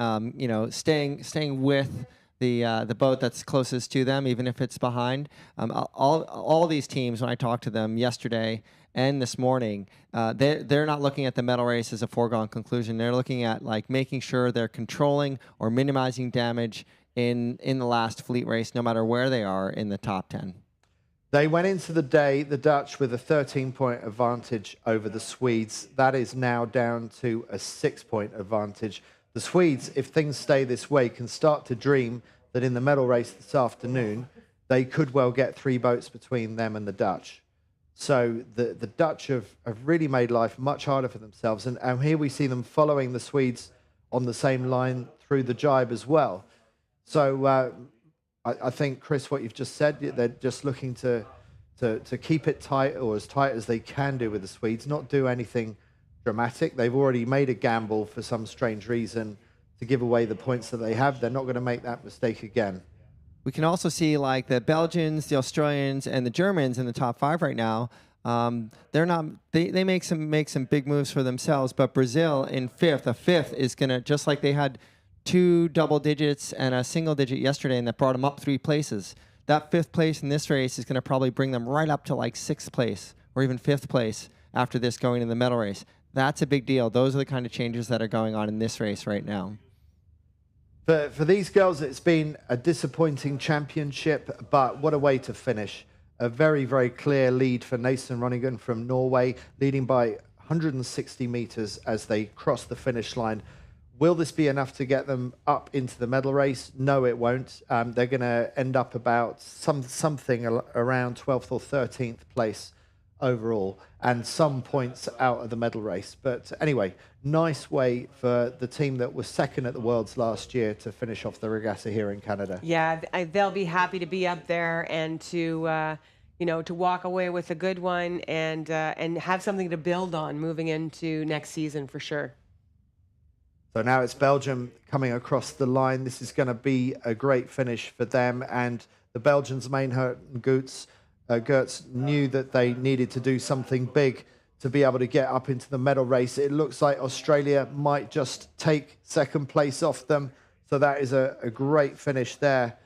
Staying with the boat that's closest to them, even if it's behind. All these teams, when I talked to them yesterday and this morning, they're not looking at the medal race as a foregone conclusion. They're looking at making sure they're controlling or minimizing damage in the last fleet race, no matter where they are in the top 10. They went into the day, the Dutch, with a 13-point advantage over the Swedes. That is now down to a 6-point advantage. The Swedes, if things stay this way, can start to dream that in the medal race this afternoon, they could well get 3 boats between them and the Dutch. So the Dutch have really made life much harder for themselves. And here we see them following the Swedes on the same line through the jibe as well. So I think, Chris, what you've just said, they're just looking to keep it tight, or as tight as they can do with the Swedes, not do anything dramatic. They've already made a gamble for some strange reason to give away the points that they have. They're not going to make that mistake again. We can also see the Belgians, the Australians, and the Germans in the top 5 right now. They're not. They make some big moves for themselves. But Brazil in 5th, a 5th is gonna, just like they had 2 double digits and a single digit yesterday, and that brought them up 3 places. That 5th place in this race is gonna probably bring them right up to 6th place or even 5th place after this, going in the medal race. That's a big deal. Those are the kind of changes that are going on in this race right now. For these girls, it's been a disappointing championship, but what a way to finish. A very, very clear lead for Nason Ronigan from Norway, leading by 160 meters as they cross the finish line. Will this be enough to get them up into the medal race? No, it won't. They're going to end up about something around 12th or 13th place overall, and some points out of the medal race. But anyway, nice way for the team that was second at the Worlds last year to finish off the regatta here in Canada. Yeah, they'll be happy to be up there and to to walk away with a good one and have something to build on moving into next season for sure. So now it's Belgium coming across the line. This is going to be a great finish for them, and the Belgians' Meinhardt and Gertz knew that they needed to do something big to be able to get up into the medal race. It looks like Australia might just take second place off them. So that is a great finish there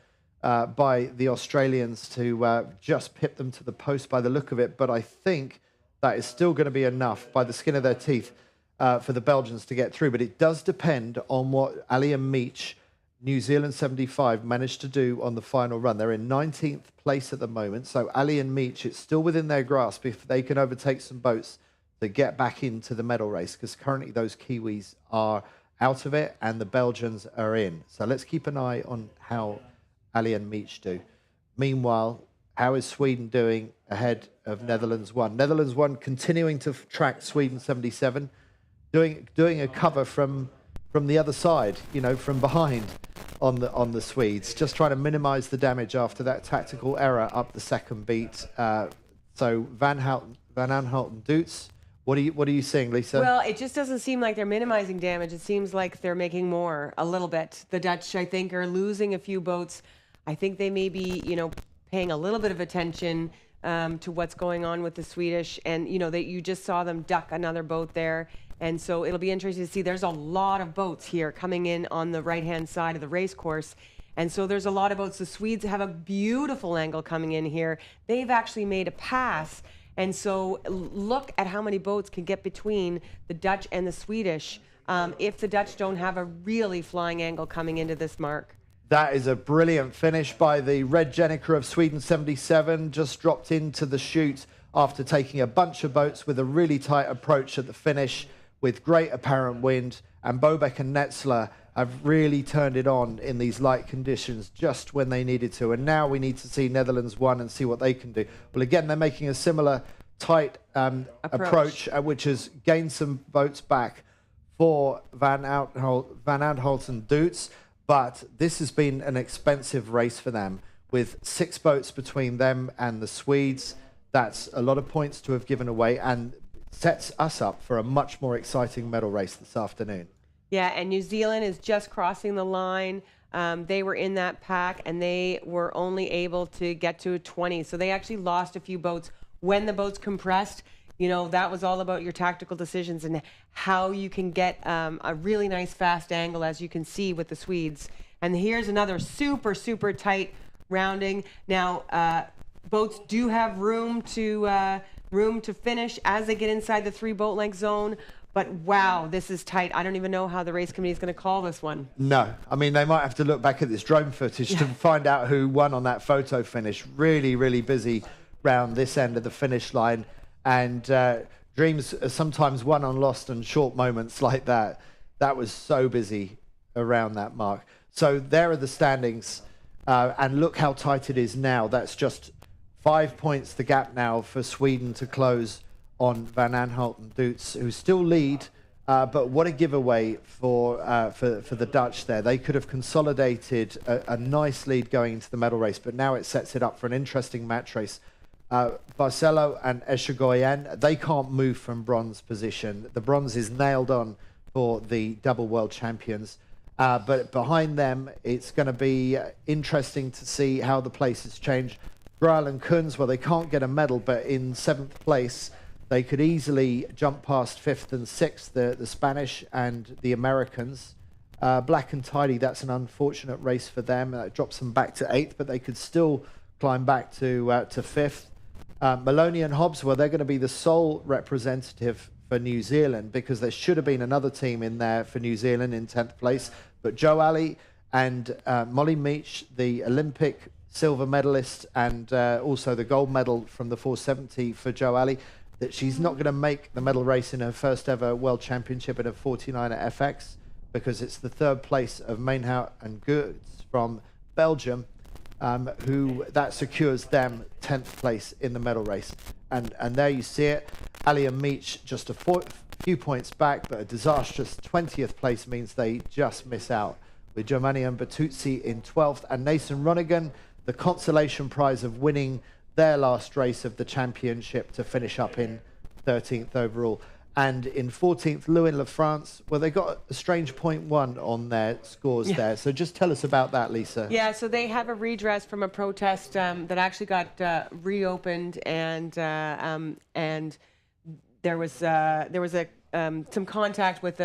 by the Australians to just pip them to the post by the look of it. But I think that is still going to be enough by the skin of their teeth for the Belgians to get through. But it does depend on what Ali and Meach, New Zealand 75, managed to do on the final run. They're in 19th place at the moment. So Ali and Meach, it's still within their grasp if they can overtake some boats to get back into the medal race, because currently those Kiwis are out of it and the Belgians are in. So let's keep an eye on how Ali and Meach do. Meanwhile, how is Sweden doing ahead of Netherlands 1? Netherlands 1 continuing to track Sweden 77, doing a cover from the other side, from behind on the Swedes, just trying to minimize the damage after that tactical error up the second beat. So Van Aanholt and Doots, what are you seeing, Lisa? Well, it just doesn't seem like they're minimizing damage. It seems like they're making more a little bit. The Dutch, I think, are losing a few boats. I think they may be, paying a little bit of attention to what's going on with the Swedish, and you just saw them duck another boat there. And so it'll be interesting to see. There's a lot of boats here coming in on the right-hand side of the race course. And so there's a lot of boats. The Swedes have a beautiful angle coming in here. They've actually made a pass. And so look at how many boats can get between the Dutch and the Swedish if the Dutch don't have a really flying angle coming into this mark. That is a brilliant finish by the Red Nacra of Sweden 77. Just dropped into the chute after taking a bunch of boats with a really tight approach at the finish, with great apparent wind, and Bobek and Netzler have really turned it on in these light conditions just when they needed to. And now we need to see Netherlands 1 and see what they can do. Well, again, they're making a similar tight approach, which has gained some boats back for Van Aanholt and Doots. But this has been an expensive race for them, with 6 boats between them and the Swedes. That's a lot of points to have given away, and sets us up for a much more exciting medal race this afternoon. Yeah, and New Zealand is just crossing the line. They were in that pack, and they were only able to get to 20. So they actually lost a few boats. When the boats compressed, that was all about your tactical decisions and how you can get a really nice fast angle, as you can see with the Swedes. And here's another super, super tight rounding. Now, boats do have room to finish as they get inside the 3 boat length zone. But wow, this is tight. I don't even know how the race committee is going to call this one. No, I mean, they might have to look back at this drone footage to find out who won on that photo finish. Really, really busy round this end of the finish line. And dreams are sometimes won on lost and short moments like that. That was so busy around that mark. So there are the standings. And look how tight it is now. That's just 5 points the gap now for Sweden to close on Van Aanholt and Doots, who still lead. But what a giveaway for the Dutch there. They could have consolidated a nice lead going into the medal race, but now it sets it up for an interesting match race. Barcelo and Echegoyen, they can't move from bronze position. The bronze is nailed on for the double world champions. But behind them, it's going to be interesting to see how the places change. Graal and Kunz, well, they can't get a medal, but in 7th place, they could easily jump past 5th and 6th, the Spanish and the Americans. Black and Tidy, that's an unfortunate race for them. It drops them back to 8th, but they could still climb back to 5th. Maloney and Hobbs, well, they're going to be the sole representative for New Zealand, because there should have been another team in there for New Zealand in 10th place. But Joe Ali and Molly Meach, the Olympic silver medalist, and also the gold medal from the 470 for Joe Ali, that she's not going to make the medal race in her first ever world championship in a 49er FX, because it's the 3rd place of Meinhardt and Gertz from Belgium, who that secures them 10th place in the medal race. And there you see it. Ali and Meach just a few points back, but a disastrous 20th place means they just miss out, with Germani and Bertuzzi in 12th, and Nathan Ronigan, the consolation prize of winning their last race of the championship to finish up in 13th overall. And in 14th, Lewin LaFrance, well, they got a strange 0.1 on their scores there. So just tell us about that, Lisa. Yeah, so they have a redress from a protest that actually got reopened, and there was some contact with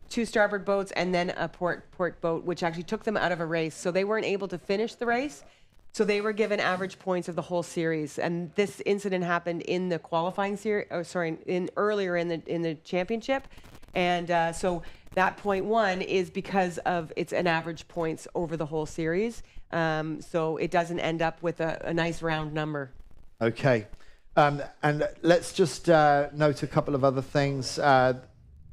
two starboard boats and then a port boat, which actually took them out of a race. So they weren't able to finish the race. So they were given average points of the whole series, and this incident happened in the qualifying series. Oh, sorry, earlier in the championship, and so that 0.1 is because of it's an average points over the whole series. So it doesn't end up with a nice round number. Okay, and let's just note a couple of other things.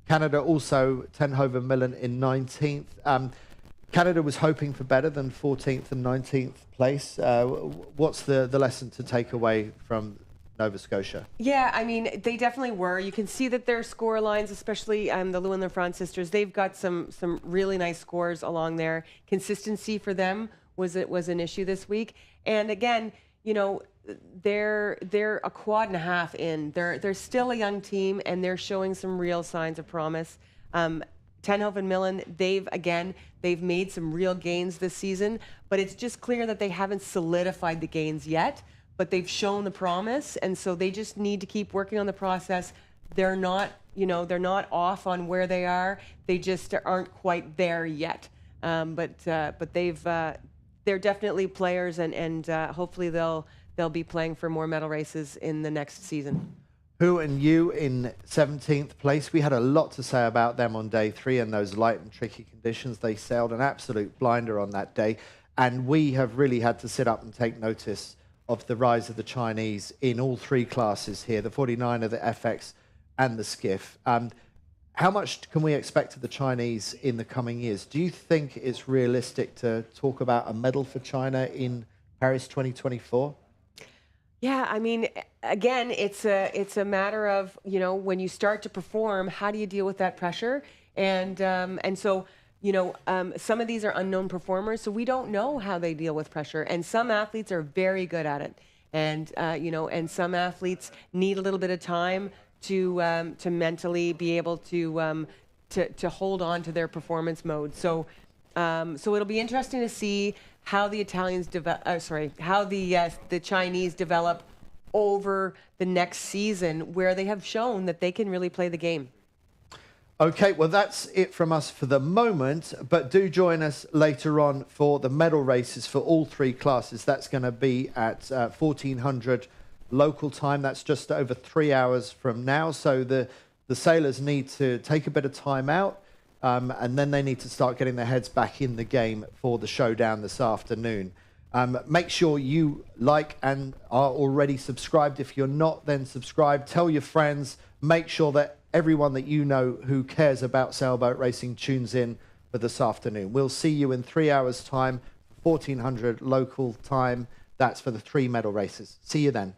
Canada also Tenhoven Millen in 19th. Canada was hoping for better than 14th and 19th place. What's the lesson to take away from Nova Scotia? Yeah, I mean, they definitely were. You can see that their score lines, especially the Lewin LaFrance sisters, they've got some really nice scores along there. Consistency for them was an issue this week. And again, you know, they're a quad and a half in. They're still a young team, and they're showing some real signs of promise. Tenhoven Millen, they've made some real gains this season, but it's just clear that they haven't solidified the gains yet, but they've shown the promise, and so they just need to keep working on the process. They're not off on where they are. They just aren't quite there yet. But they're definitely players, and hopefully they'll be playing for more medal races in the next season. Who and you in 17th place. We had a lot to say about them on day 3 in those light and tricky conditions. They sailed an absolute blinder on that day, and we have really had to sit up and take notice of the rise of the Chinese in all 3 classes here, the 49er, the FX and the skiff. How much can we expect of the Chinese in the coming years? Do you think it's realistic to talk about a medal for China in Paris 2024? Yeah, I mean, again, it's a matter of, you know, when you start to perform, how do you deal with that pressure? And so, you know, some of these are unknown performers, so we don't know how they deal with pressure. And some athletes are very good at it, and you know, and some athletes need a little bit of time to mentally be able to hold on to their performance mode. So it'll be interesting to see how the Italians how the Chinese develop over the next season, where they have shown that they can really play the game. Okay, well, that's it from us for the moment, but do join us later on for the medal races for all 3 classes. That's going to be at 1400 local time. That's just over 3 hours from now. So the sailors need to take a bit of time out, and then they need to start getting their heads back in the game for the showdown this afternoon. Make sure you like and are already subscribed. If you're not, then subscribe. Tell your friends. Make sure that everyone that you know who cares about sailboat racing tunes in for this afternoon. We'll see you in 3 hours' time, 1400 local time. That's for the 3 medal races. See you then.